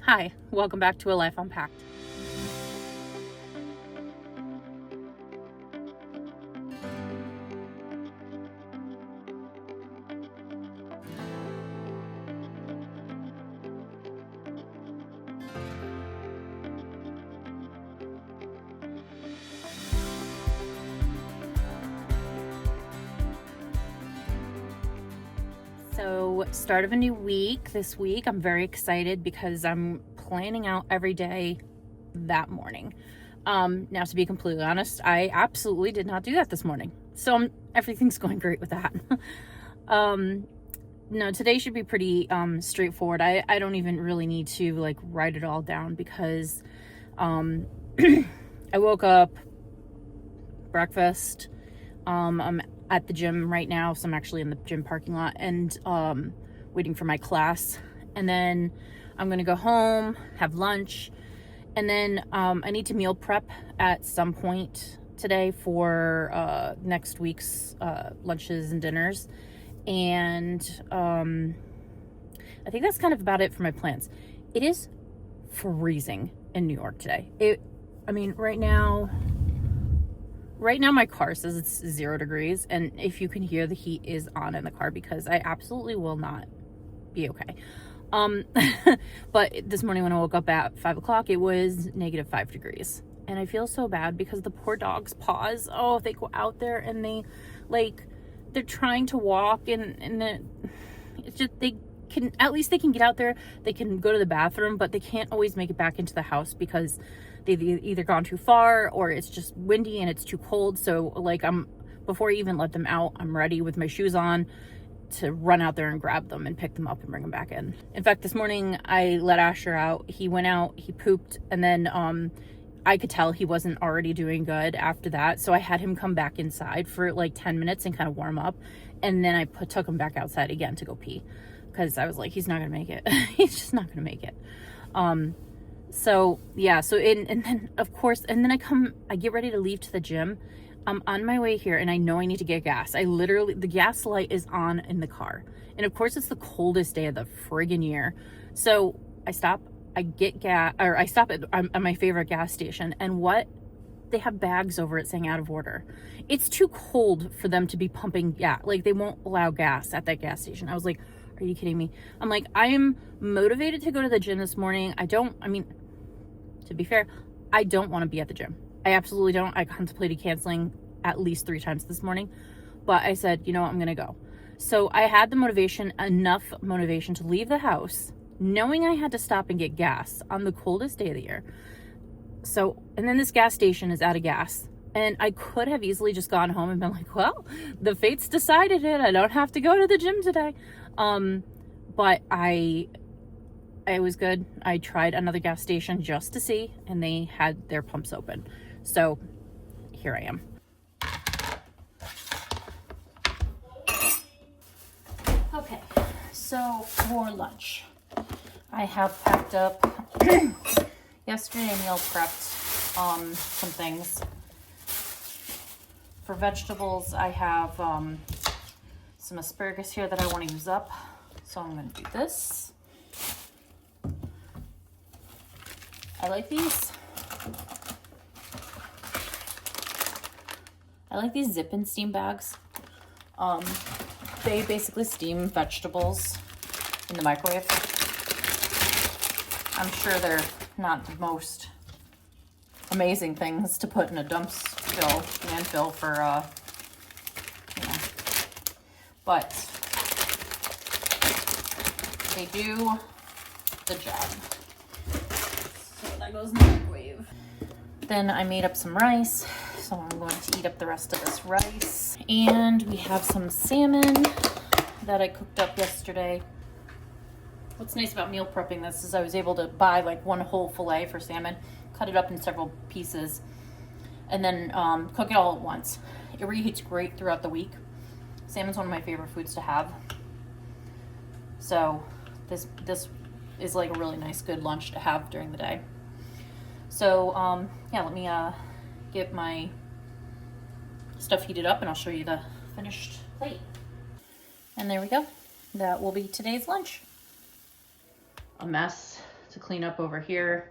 Hi, welcome back to A Life Unpacked. So, start of a new week this week. I'm very excited because I'm planning out every day that morning. Now, to be completely honest, I absolutely did not do that this morning. So, everything's going great with that. No, today should be pretty straightforward. I don't even really need to like write it all down because I woke up, breakfast, I'm at the gym right now, so I'm actually in the gym parking lot and waiting for my class. And then I'm gonna go home, have lunch, and then I need to meal prep at some point today for next week's lunches and dinners. And I think that's kind of about it for my plans. It is freezing in New York today. Right now my car says it's 0 degrees, and if you can hear, the heat is on in the car because I absolutely will not be okay. But this morning when I woke up at 5 o'clock, it was -5 degrees. And I feel so bad because the poor dog's paws, they go out there and they're trying to walk and it's just, at least they can get out there, they can go to the bathroom, but they can't always make it back into the house because they've either gone too far or it's just windy and it's too cold. So before I even let them out, I'm ready with my shoes on to run out there and grab them and pick them up and bring them back in. In fact, this morning I let Asher out. He went out, he pooped, and then I could tell he wasn't already doing good after that. So I had him come back inside for like 10 minutes and kind of warm up. And then I took him back outside again to go pee because I was like, he's not going to make it. He's just not going to make it. So then of course, and then I get ready to leave to the gym. I'm on my way here and I know I need to get gas. The gas light is on in the car. And of course it's the coldest day of the friggin' year. So I stop, I get gas, or I stop at my favorite gas station, and they have bags over it saying out of order. It's too cold for them to be pumping gas. Like, they won't allow gas at that gas station. I was like, are you kidding me? I'm like, I am motivated to go to the gym this morning. To be fair, I don't want to be at the gym. I absolutely don't. I contemplated canceling at least 3 times this morning, but I said, you know what, I'm going to go. So I had enough motivation to leave the house, knowing I had to stop and get gas on the coldest day of the year. So, and then this gas station is out of gas. And I could have easily just gone home and been like, well, the fates decided it. I don't have to go to the gym today. But it was good. I tried another gas station just to see, and they had their pumps open. So here I am. Okay, so for lunch, I have packed up, yesterday I meal prepped some things. For vegetables, I have some asparagus here that I want to use up. So I'm going to do this. I like these zip and steam bags. They basically steam vegetables in the microwave. I'm sure they're not the most amazing things to put in a landfill for, but they do the job. So that goes in the microwave. Then I made up some rice, so I'm going to eat up the rest of this rice. And we have some salmon that I cooked up yesterday. What's nice about meal prepping this is I was able to buy like one whole fillet for salmon, cut it up in several pieces, and then cook it all at once. It reheats great throughout the week. Salmon's one of my favorite foods to have. So this is like a really nice, good lunch to have during the day. So let me get my stuff heated up and I'll show you the finished plate. And there we go. That will be today's lunch. A mess, to to clean up over here.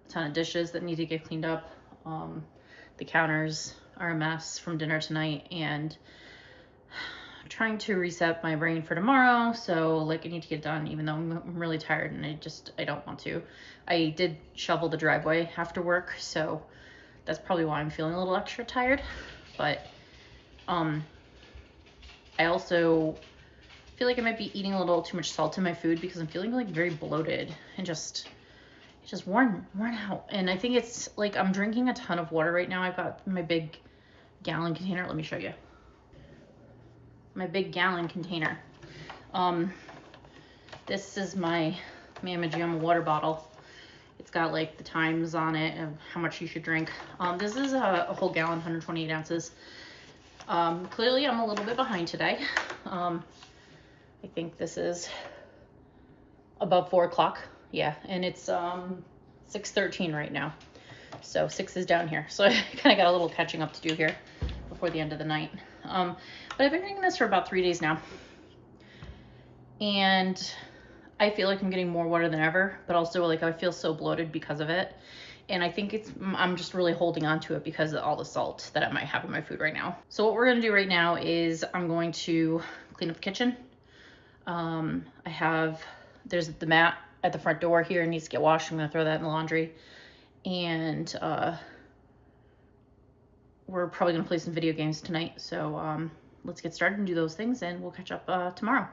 A ton of dishes that need to get cleaned up. The counters are a mess from dinner tonight, and I'm trying to reset my brain for tomorrow. So like I need to get done, even though I'm really tired and I don't want to. I did shovel the driveway after work, so that's probably why I'm feeling a little extra tired. But I also feel like I might be eating a little too much salt in my food because I'm feeling like very bloated and just worn out. And I think it's like I'm drinking a ton of water right now. I've got my big gallon container. Let me show you. My big gallon container. This is my Mama Jama water bottle. It's got like the times on it and how much you should drink. This is a whole gallon, 128 ounces. Clearly I'm a little bit behind today. I think this is above 4 o'clock. Yeah, and it's 6:13 right now. So 6 is down here. So I kind of got a little catching up to do here before the end of the night. But I've been drinking this for about 3 days now. And I feel like I'm getting more water than ever, but also like I feel so bloated because of it. And I think I'm just really holding on to it because of all the salt that I might have in my food right now. So what we're gonna do right now is I'm going to clean up the kitchen. There's the mat at the front door here. It needs to get washed. I'm gonna throw that in the laundry. And we're probably gonna play some video games tonight. So let's get started and do those things, and we'll catch up tomorrow.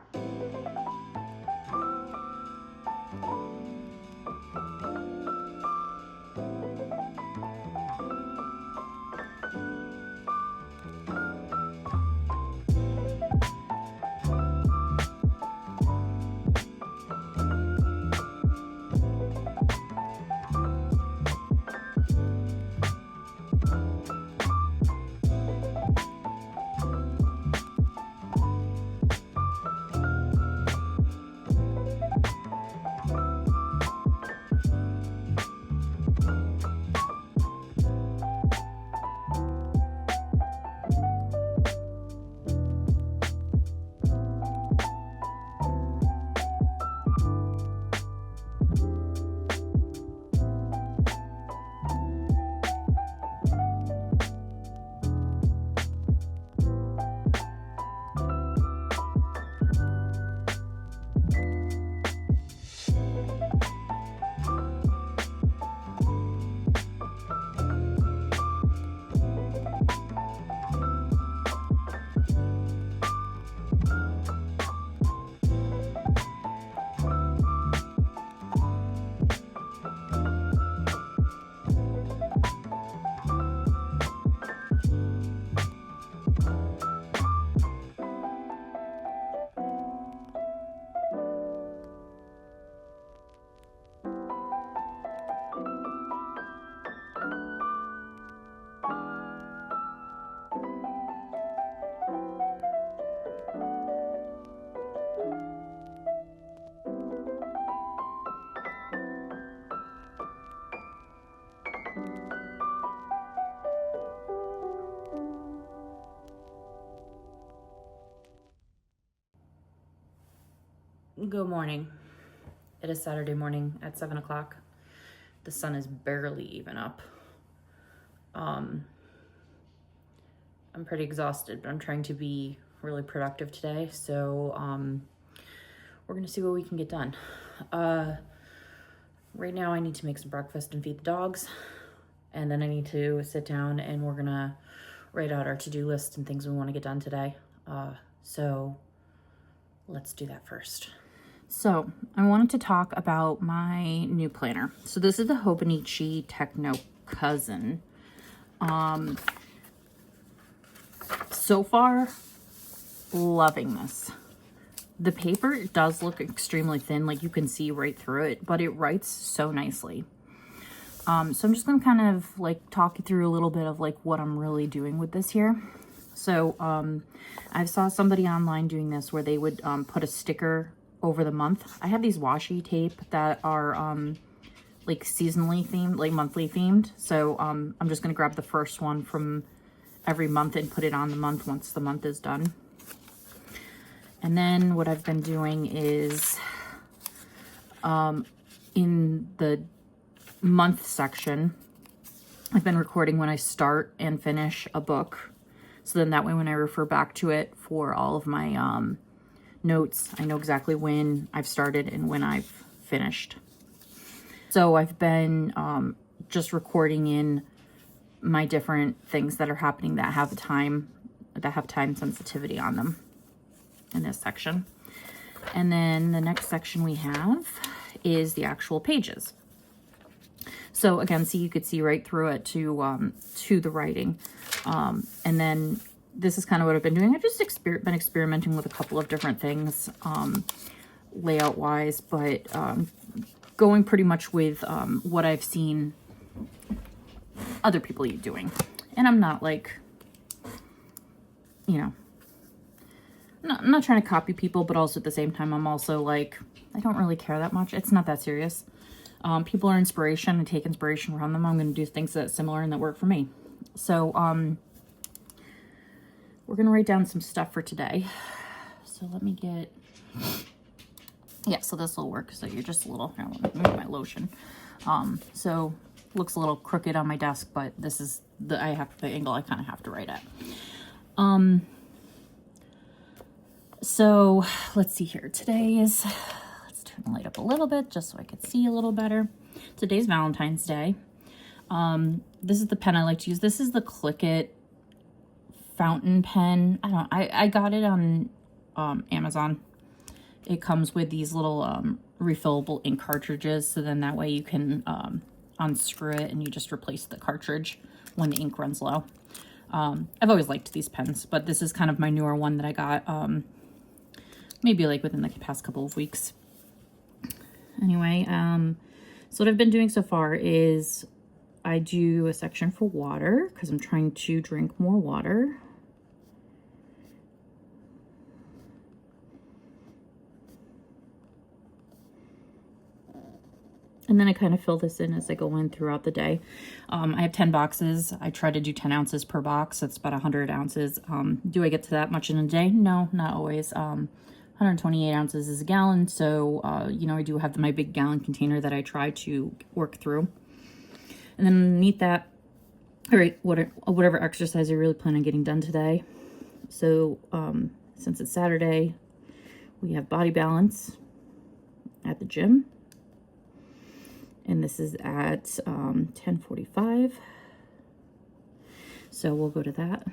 Good morning. It is Saturday morning at 7 o'clock. The sun is barely even up. I'm pretty exhausted, but I'm trying to be really productive today. So we're gonna see what we can get done. Right now I need to make some breakfast and feed the dogs. And then I need to sit down and we're gonna write out our to-do list and things we wanna get done today. So let's do that first. So I wanted to talk about my new planner. So this is the Hobonichi Techno Cousin. So far, loving this. The paper does look extremely thin, like you can see right through it, but it writes so nicely. So I'm just gonna kind of like talk you through a little bit of like what I'm really doing with this here. So I saw somebody online doing this where they would put a sticker over the month. I have these washi tape that are like seasonally themed, like monthly themed. So I'm just gonna grab the first one from every month and put it on the month once the month is done. And then what I've been doing is in the month section, I've been recording when I start and finish a book. So then that way when I refer back to it for all of my notes, I know exactly when I've started and when I've finished. So I've been just recording in my different things that are happening that have time sensitivity on them in this section. And then the next section we have is the actual pages. So again, see, you could see right through it to the writing. And then this is kind of what I've been doing. I've just been experimenting with a couple of different things layout wise, but going pretty much with what I've seen other people doing. And I'm not like, you know, I'm not trying to copy people, but also at the same time, I'm also like, I don't really care that much. It's not that serious. People are inspiration. I take inspiration from them. I'm going to do things that's similar and that work for me. So we're going to write down some stuff for today. So let me get, yeah, so this will work. So you're just a little, here, let me move my lotion. So looks a little crooked on my desk, but this is the angle I kind of have to write at. So let's see here. Today is, let's turn the light up a little bit just so I could see a little better. Today's Valentine's Day. This is the pen I like to use. This is the Click It fountain pen. I got it on Amazon. It comes with these little refillable ink cartridges, so then that way you can unscrew it and you just replace the cartridge when the ink runs low. I've always liked these pens, but this is kind of my newer one that I got maybe like within the past couple of weeks. Anyway, so what I've been doing so far is I do a section for water because I'm trying to drink more water. And then I kind of fill this in as I go in throughout the day. I have 10 boxes. I try to do 10 ounces per box. That's about 100 ounces. Do I get to that much in a day? No, not always. 128 ounces is a gallon. So, you know, I do have my big gallon container that I try to work through. And then underneath that, all right, whatever exercise I really plan on getting done today. So, since it's Saturday, we have body balance at the gym. And this is at 10:45. So we'll go to that.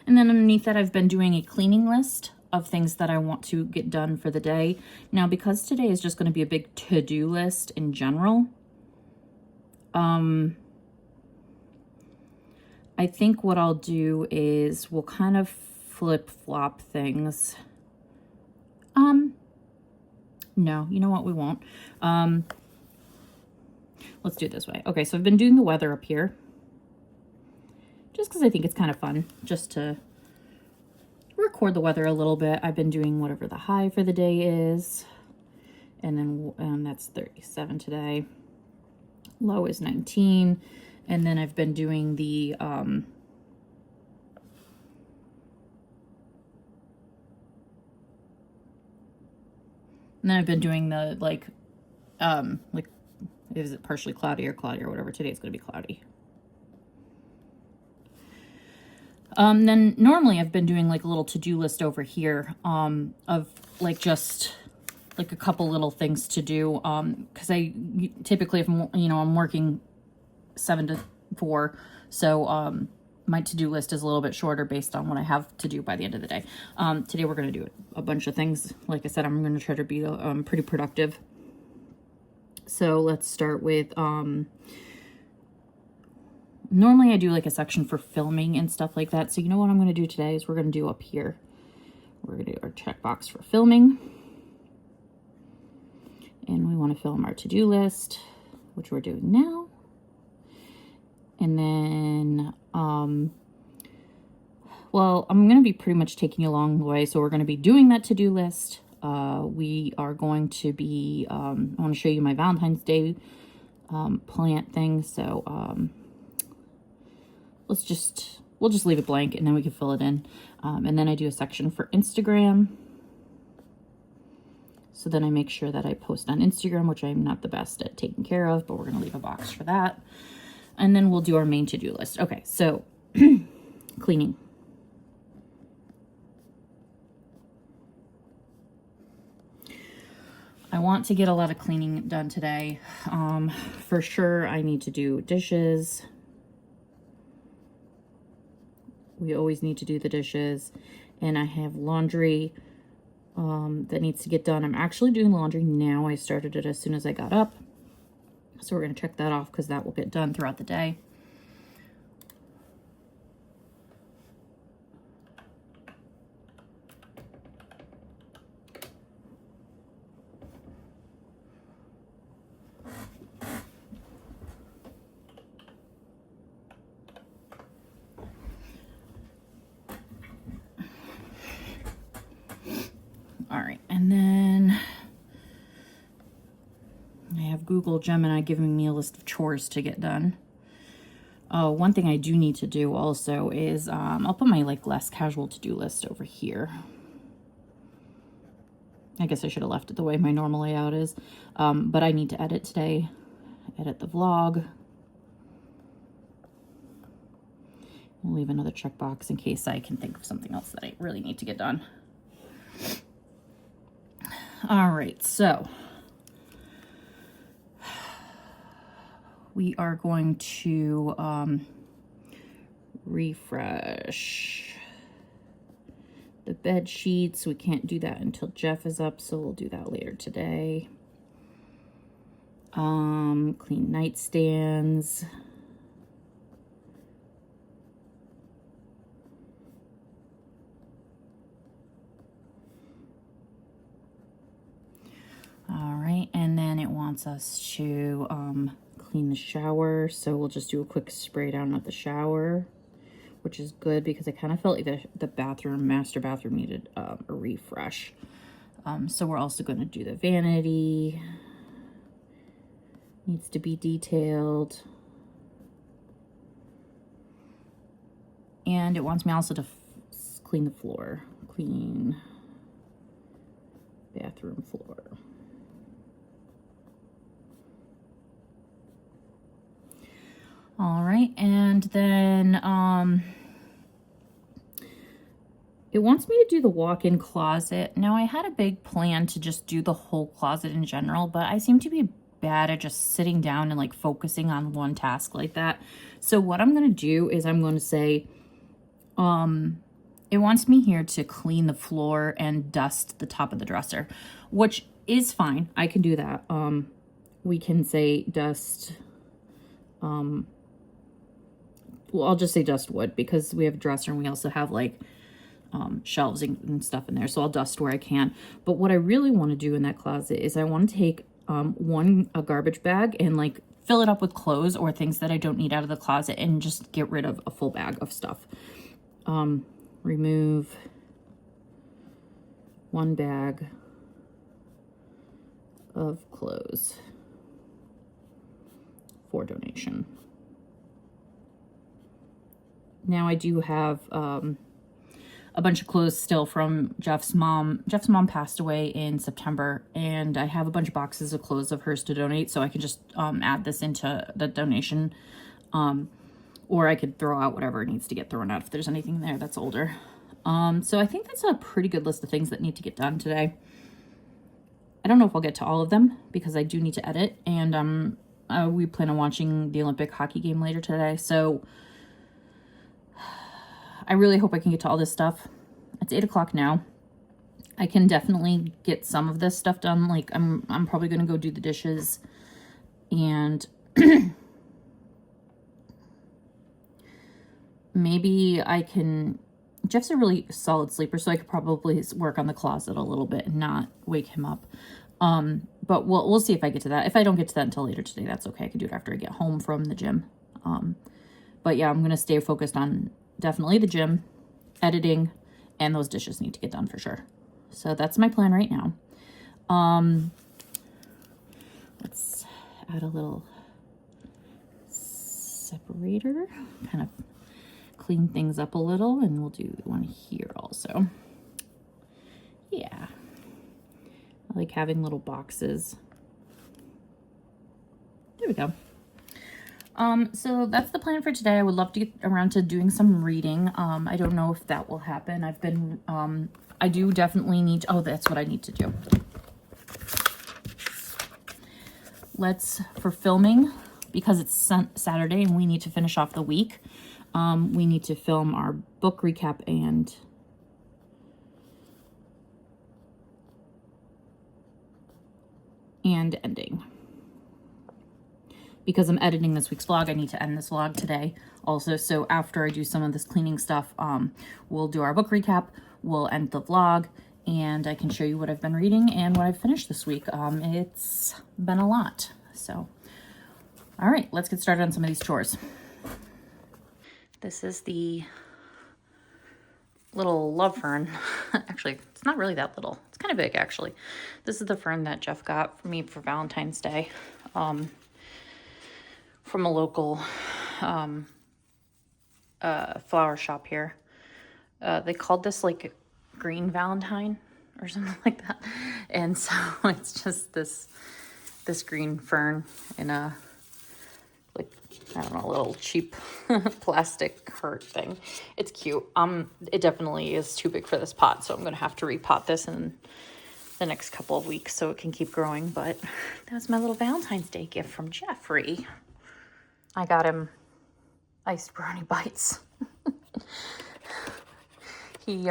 And then underneath that, I've been doing a cleaning list of things that I want to get done for the day. Now, because today is just going to be a big to-do list in general, I think what I'll do is we'll kind of flip-flop things. No, you know what? We won't. Let's do it this way. Okay, so I've been doing the weather up here just because I think it's kind of fun just to record the weather a little bit. I've been doing whatever the high for the day is, and then that's 37 today. Low is 19, and then I've been doing the and then I've been doing the like is it partially cloudy or whatever. Today it's going to be cloudy. Then normally I've been doing like a little to-do list over here of like just like a couple little things to do because I typically, if I'm working 7 to 4, so my to-do list is a little bit shorter based on what I have to do by the end of the day. Today we're going to do a bunch of things. Like I said, I'm going to try to be pretty productive. So let's start with, normally I do like a section for filming and stuff like that. So you know what I'm going to do today is we're going to do up here. We're going to do our checkbox for filming. And we want to film our to-do list, which we're doing now. And then, well, I'm going to be pretty much taking you along the way. So we're going to be doing that to-do list. We are going to be, I want to show you my Valentine's Day plant thing. So we'll just leave it blank and then we can fill it in. And then I do a section for Instagram. So then I make sure that I post on Instagram, which I'm not the best at taking care of, but we're going to leave a box for that. And then we'll do our main to-do list. Okay, so cleaning. I want to get a lot of cleaning done today. For sure, I need to do dishes. We always need to do the dishes. And I have laundry that needs to get done. I'm actually doing laundry now. I started it as soon as I got up. So we're going to check that off because that will get done throughout the day. All right, and then I have Google Gemini giving me a list of chores to get done. Oh, one thing I do need to do also is I'll put my like less casual to-do list over here. I guess I should have left it the way my normal layout is, but I need to edit today, edit the vlog. I'll leave another checkbox in case I can think of something else that I really need to get done. All right, so we are going to refresh the bed sheets. We can't do that until Jeff is up, so we'll do that later today. Clean nightstands. All right, and then it wants us to clean the shower, so we'll just do a quick spray down of the shower, which is good because I kind of felt like the master bathroom needed a refresh. So we're also going to do the vanity. Needs to be detailed. And it wants me also to clean the floor. Clean bathroom floor. All right, and then it wants me to do the walk-in closet. Now, I had a big plan to just do the whole closet in general, but I seem to be bad at just sitting down and like focusing on one task like that. So what I'm going to do is I'm going to say, it wants me here to clean the floor and dust the top of the dresser, which is fine. I can do that. We can say dust, well, I'll just say dust wood because we have a dresser and we also have like shelves and stuff in there. So I'll dust where I can. But what I really want to do in that closet is I want to take a garbage bag and like fill it up with clothes or things that I don't need out of the closet and just get rid of a full bag of stuff. Remove one bag of clothes for donation. Now I do have a bunch of clothes still from Jeff's mom. Jeff's mom passed away in September, and I have a bunch of boxes of clothes of hers to donate, so I can just add this into the donation, or I could throw out whatever needs to get thrown out if there's anything in there that's older. So I think that's a pretty good list of things that need to get done today. I don't know if I'll get to all of them because I do need to edit, and we plan on watching the Olympic hockey game later today, so I really hope I can get to all this stuff. It's 8 o'clock now. I can definitely get some of this stuff done. Like I'm probably going to go do the dishes, and maybe I can, Jeff's a really solid sleeper, so I could probably work on the closet a little bit and not wake him up. But we'll see if I get to that. If I don't get to that until later today, that's okay. I can do it after I get home from the gym. But yeah, I'm going to stay focused on definitely the gym, editing, and those dishes need to get done for sure. So that's my plan right now. Let's add a little separator, kind of clean things up a little, and we'll do one here also. Yeah. I like having little boxes. There we go. So that's the plan for today. I would love to get around to doing some reading. I don't know if that will happen. I've been, I do definitely need, oh, that's what I need to do. For filming, because it's Saturday and we need to finish off the week, we need to film our book recap and ending. Because I'm editing this week's vlog, I need to end this vlog today also. So after I do some of this cleaning stuff, we'll do our book recap, we'll end the vlog, and I can show you what I've been reading and what I've finished this week. It's been a lot. So, all right, let's get started on some of these chores. This is the little love fern. Actually, it's not really that little. It's kind of big, actually. This is the fern that Jeff got for me for Valentine's Day. From a local flower shop here. They called this like green Valentine or something like that. And so it's just this green fern in a, like, I don't know, a little cheap plastic heart thing. It's cute. It definitely is too big for this pot, so I'm gonna have to repot this in the next couple of weeks so it can keep growing. But that was my little Valentine's Day gift from Jeffrey. I got him iced brownie bites. He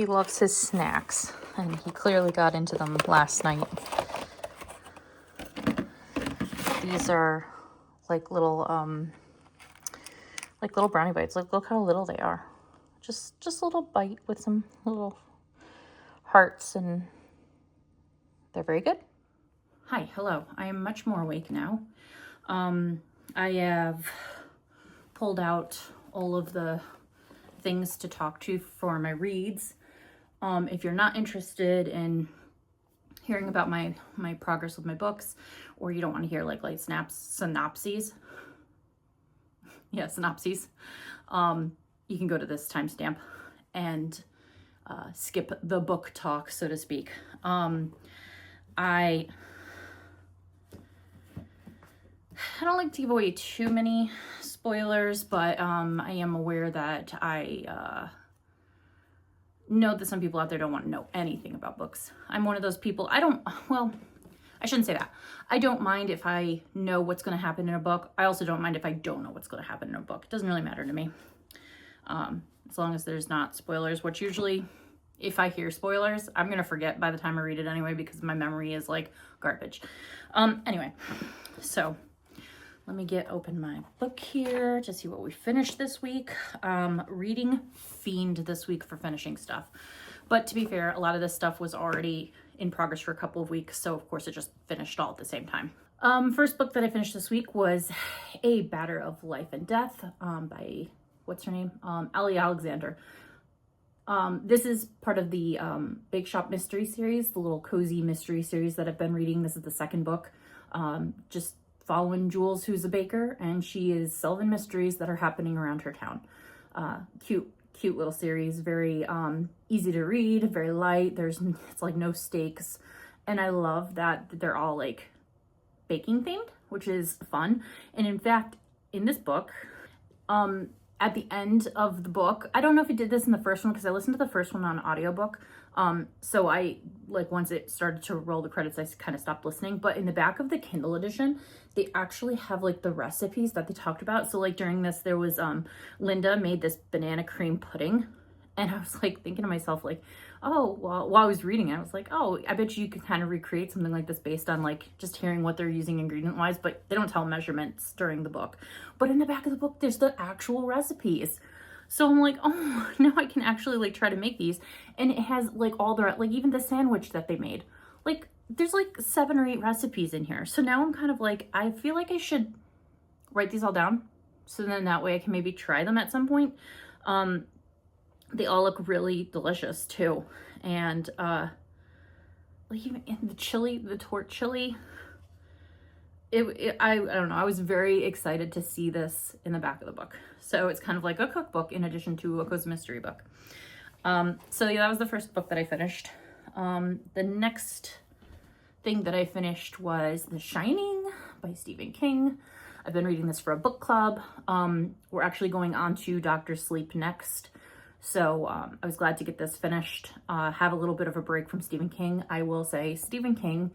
loves his snacks, and he clearly got into them last night. These are like little brownie bites. Like, look how little they are. Just a little bite with some little hearts, and they're very good. Hi, hello. I am much more awake now. I have pulled out all of the things to talk to for my reads. If you're not interested in hearing about my progress with my books, or you don't want to hear like light synopses, yeah, synopses, you can go to this timestamp and skip the book talk, so to speak. I don't like to give away too many spoilers, but I am aware that I know that some people out there don't want to know anything about books. I'm one of those people. I shouldn't say that. I don't mind if I know what's going to happen in a book. I also don't mind if I don't know what's going to happen in a book. It doesn't really matter to me. As long as there's not spoilers, which usually, if I hear spoilers, I'm going to forget by the time I read it anyway, because my memory is like garbage. Anyway, so let me open my book here to see what we finished this week. Reading fiend this week for finishing stuff. But to be fair, a lot of this stuff was already in progress for a couple of weeks, so of course it just finished all at the same time. First book that I finished this week was A Life Unpacked by, what's her name? Ellie Alexander. This is part of the Bake Shop Mystery Series, the little cozy mystery series that I've been reading. This is the second book. Just following Jules, who's a baker, and she is solving mysteries that are happening around her town. Cute little series, very easy to read, very light. It's like no stakes, and I love that they're all like baking themed, which is fun. And in fact, in this book, at the end of the book, I don't know if it did this in the first one because I listened to the first one on audiobook. So I, like, once it started to roll the credits, I kind of stopped listening. But in the back of the Kindle edition, they actually have like the recipes that they talked about. So like during this, there was, Linda made this banana cream pudding. And I was like thinking to myself, like, oh, well, while I was reading it, I was like, oh, I bet you could kind of recreate something like this based on like just hearing what they're using ingredient wise, but they don't tell measurements during the book. But in the back of the book, there's the actual recipes. So I'm like, oh, now I can actually like try to make these. And it has like all the, like even the sandwich that they made, like there's like 7 or 8 recipes in here. So now I'm kind of like, I feel like I should write these all down. So then that way I can maybe try them at some point. They all look really delicious too. And like even in the chili, the torch chili, I don't know, I was very excited to see this in the back of the book. So it's kind of like a cookbook in addition to a cozy mystery book. So yeah, that was the first book that I finished. The next thing that I finished was The Shining by Stephen King. I've been reading this for a book club. We're actually going on to Dr. Sleep next. So I was glad to get this finished. Have a little bit of a break from Stephen King. I will say Stephen King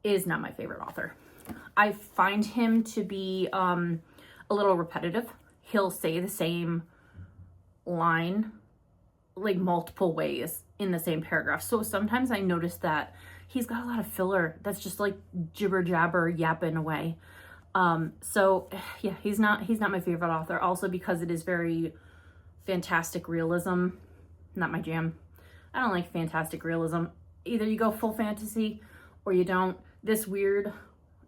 is not my favorite author. I find him to be a little repetitive. He'll say the same line like multiple ways in the same paragraph. So sometimes I notice that he's got a lot of filler that's just like jibber jabber yapping away. So yeah, he's not my favorite author, also because it is very fantastic realism. Not my jam. I don't like fantastic realism. Either you go full fantasy or you don't. This weird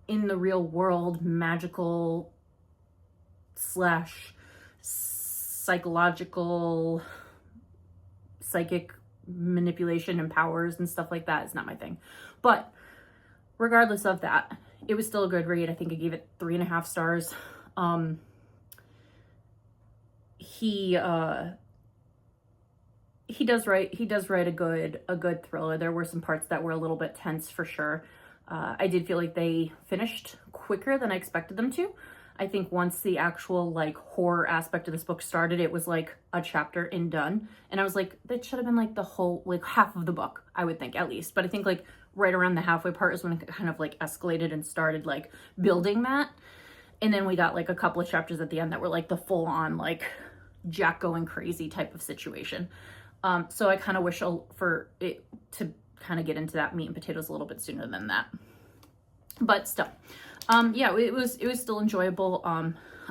in the real world magical / psychological psychic manipulation and powers and stuff like that is not my thing. But regardless of that, it was still a good read. I think I gave it 3.5 stars. He does write a good thriller. There were some parts that were a little bit tense for sure. I did feel like they finished quicker than I expected them to. I think once the actual like horror aspect of this book started, it was like a chapter and done. And I was like, that should have been like the whole, like half of the book, I would think at least. But I think like right around the halfway part is when it kind of like escalated and started like building that. And then we got like a couple of chapters at the end that were like the full on like Jack going crazy type of situation. So I kind of wish for it to kind of get into that meat and potatoes a little bit sooner than that. But still, yeah, it was still enjoyable.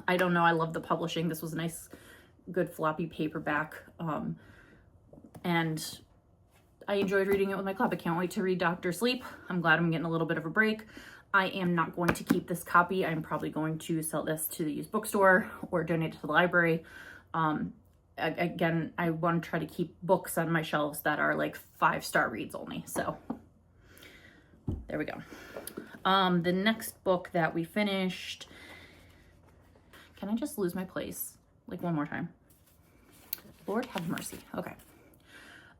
I don't know. I love the publishing. This was a nice, good floppy paperback. And I enjoyed reading it with my club. I can't wait to read Dr. Sleep. I'm glad I'm getting a little bit of a break. I am not going to keep this copy. I'm probably going to sell this to the used bookstore or donate it to the library. Again, I want to try to keep books on my shelves that are like 5-star reads only. So there we go. The next book that we finished, can I just lose my place like one more time? Lord have mercy. Okay.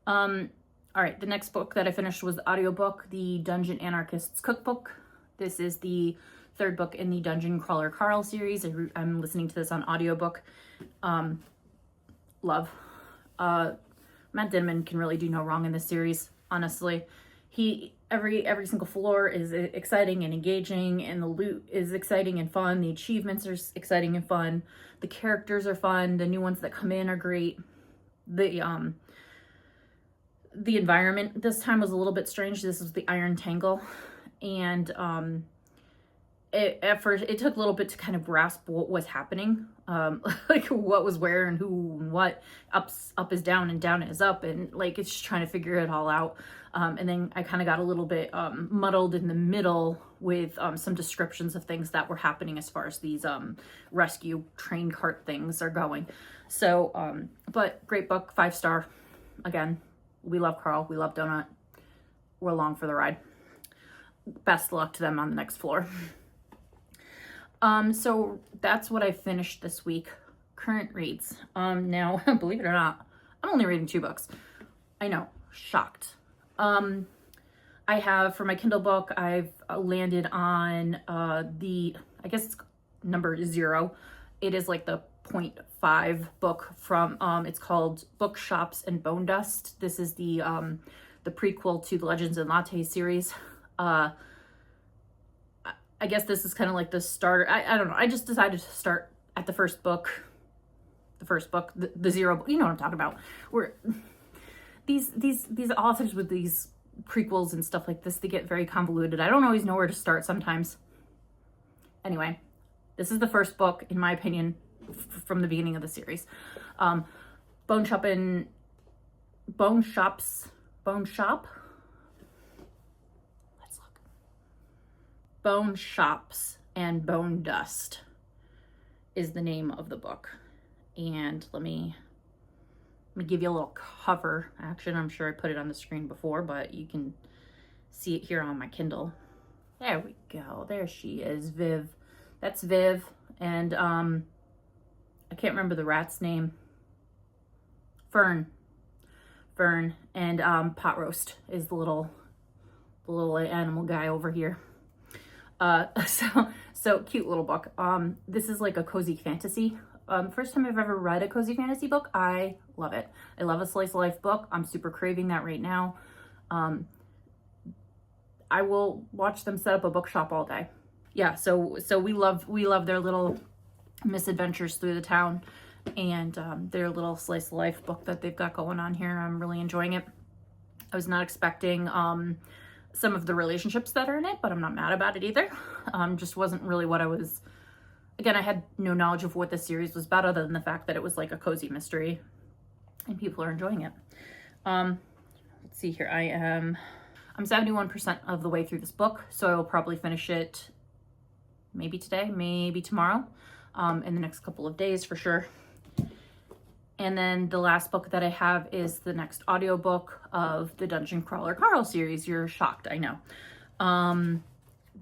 All right. The next book that I finished was the audiobook, The Dungeon Anarchist's Cookbook. This is the 3rd book in the Dungeon Crawler Carl series. I'm listening to this on audiobook. Love. Matt Denman can really do no wrong in this series, honestly. Every single floor is exciting and engaging, and the loot is exciting and fun. The achievements are exciting and fun. The characters are fun. The new ones that come in are great. The environment this time was a little bit strange. This was the Iron Tangle, and at first it took a little bit to kind of grasp what was happening, like what was where and who and what. Up is down and down is up, and like it's just trying to figure it all out. And then I kind of got a little bit muddled in the middle with some descriptions of things that were happening as far as these rescue train cart things are going. So, but great book, 5-star. Again, we love Carl, we love Donut. We're along for the ride. Best luck to them on the next floor. So that's what I finished this week. Current reads. Now, believe it or not, I'm only reading 2 books. I know, shocked. I have, for my Kindle book, I've landed on I guess it's number 0. It is like the 0.5 book from, it's called Bookshops and Bone Dust. This is the prequel to the Legends and Latte series. I guess this is kind of like the starter. I don't know. I just decided to start at the first book. The 0 book. You know what I'm talking about. Where these authors with these prequels and stuff like this, they get very convoluted. I don't always know where to start sometimes. Anyway, this is the first book, in my opinion, from the beginning of the series. Bone Shop. Let's look. Bone Shops and Bone Dust is the name of the book. And let me give you a little cover action. I'm sure I put it on the screen before, but you can see it here on my Kindle. There we go. There she is, Viv. That's Viv. And I can't remember the rat's name. Fern. Fern, and Pot Roast is the little animal guy over here. So cute little book. This is like a cozy fantasy. First time I've ever read a cozy fantasy book. I love it. I love a slice of life book. I'm super craving that right now. I will watch them set up a bookshop all day. Yeah, so we love their little misadventures through the town, and their little slice of life book that they've got going on here. I'm really enjoying it. I was not expecting some of the relationships that are in it, but I'm not mad about it either. Just wasn't really what I was. Again, I had no knowledge of what this series was about other than the fact that it was like a cozy mystery and people are enjoying it. Let's see here. I'm 71% of the way through this book, so I will probably finish it maybe today, maybe tomorrow, in the next couple of days for sure. And then the last book that I have is the next audiobook of the Dungeon Crawler Carl series. You're shocked, I know.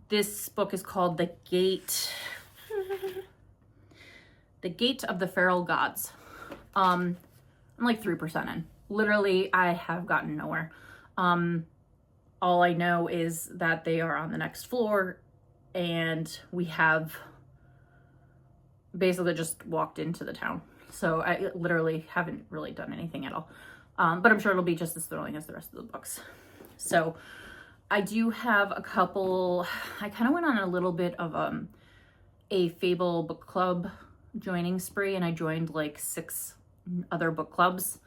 This book is called The Gate of the Feral Gods. I'm like 3% in. Literally, I have gotten nowhere. All I know is that they are on the next floor, and we have basically just walked into the town. So I literally haven't really done anything at all. But I'm sure it'll be just as thrilling as the rest of the books. So I do have a couple, I kind of went on a little bit of a Fable book club joining spree, and I joined like 6 other book clubs.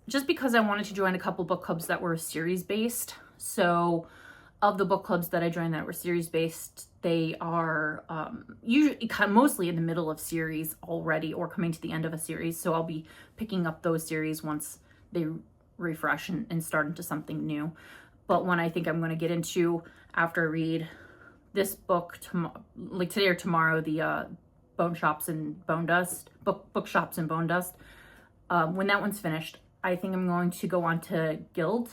Just because I wanted to join a couple book clubs that were series based. So of the book clubs that I joined that were series based, they are usually mostly in the middle of series already or coming to the end of a series. So I'll be picking up those series once they refresh and start into something new. But one I think I'm going to get into after I read this book, like today or tomorrow, the Bookshops and Bone Dust. When that one's finished, I think I'm going to go on to Guild.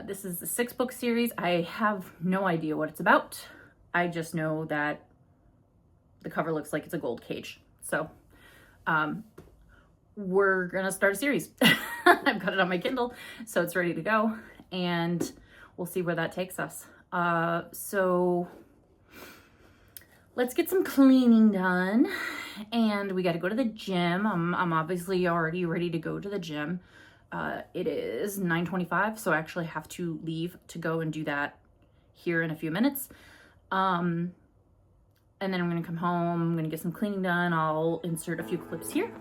This is a 6-book series. I have no idea what it's about. I just know that the cover looks like it's a gold cage. So, we're gonna start a series. I've got it on my Kindle, so it's ready to go, and we'll see where that takes us. So let's get some cleaning done, and we got to go to the gym. I'm obviously already ready to go to the gym. It is 9:25, so I actually have to leave to go and do that here in a few minutes. And then I'm gonna come home, I'm gonna get some cleaning done. I'll insert a few clips here.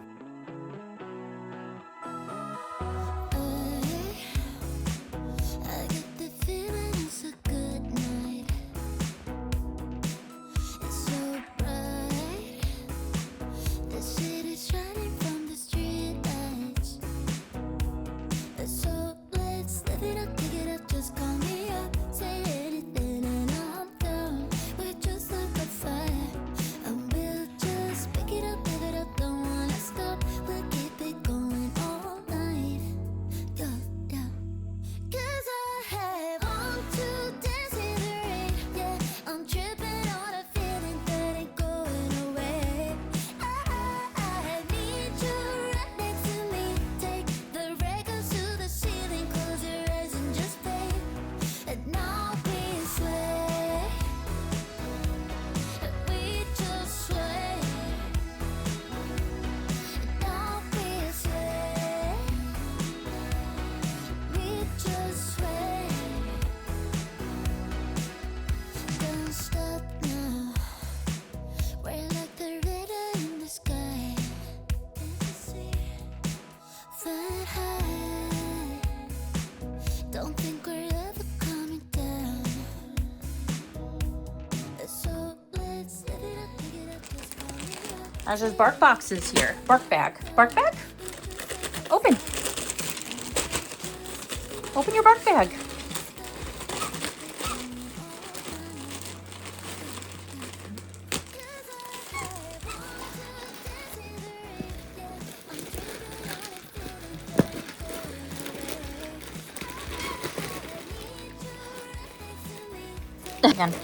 There's bark boxes here. Bark bag. Bark bag? Open. Open your bark bag. Again.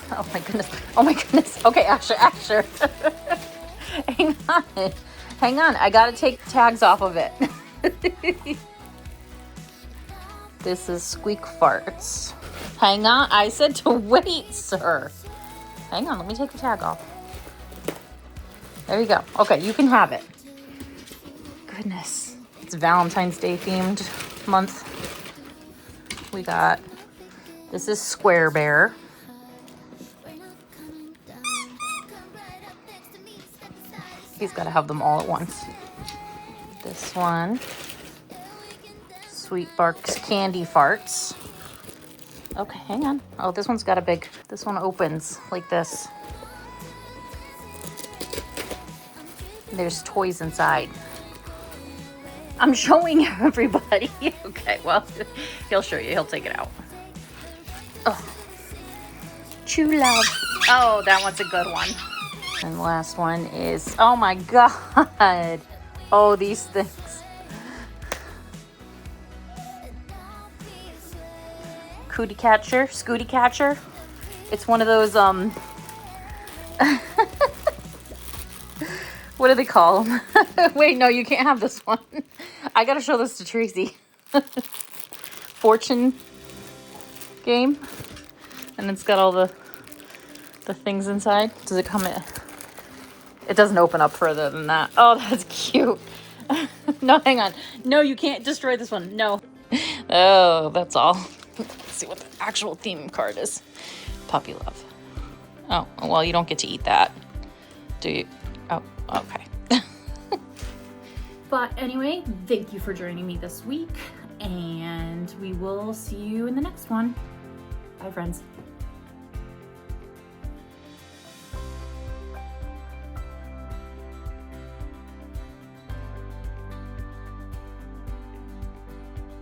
Oh my goodness. Oh my goodness. Okay, Asher. hang on. Hang on. I gotta take tags off of it. This is Squeak Farts. Hang on. I said to wait, sir. Hang on. Let me take the tag off. There you go. Okay, you can have it. Goodness. It's Valentine's Day themed month. We got, this is Square Bear. He's got to have them all at once. This one, Sweet Barks Candy Farts. Okay, hang on. Oh, this one's got a big, this one opens like this. There's toys inside. I'm showing everybody. Okay, well, he'll show you. He'll take it out. Oh, True Love. Oh, that one's a good one. And the last one is, oh my God. Oh, these things. Cootie Catcher, Scooty Catcher. It's one of those, what do they call them? Wait, no, you can't have this one. I gotta show this to Tracy. Fortune game. And it's got all the things inside. Does it come in? It doesn't open up further than that. Oh, that's cute. No, hang on. No, you can't destroy this one. No. Oh, that's all. Let's see what the actual theme card is. Puppy love. Oh, well, you don't get to eat that. Do you? Oh, okay. But anyway, thank you for joining me this week, and we will see you in the next one. Bye, friends.